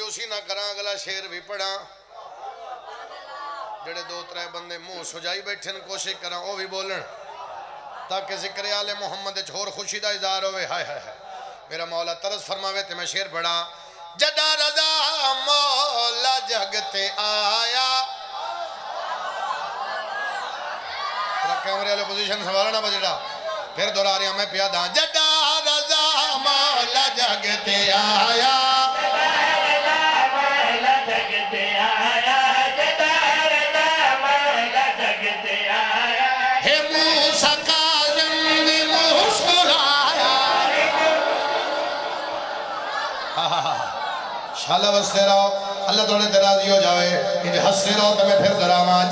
کنجوسی نہ کراں اگلا شیر بھی پڑھا جڑے دو ترے بندے منہ سجائی بیٹھن کوشش کراں وہ بھی بولن تاکہ ذکر آل محمد چھوڑ خوشی دا اظہار ہوئے ہائے ہائے ہائے میرا مولا ترس فرماوے تے میں شیر پڑھا جدا رضا مولا جگتے آیا کیمرے والے پوزیشن سنبھالنا بجڑا پھر دورا رہا میں پیادا جدا رضا مولا جگتے آیا شالہ وستے رہو اللہ توڑے تیرازی ہو جاوے انہیں ہستے رہو تمہیں پھر دراما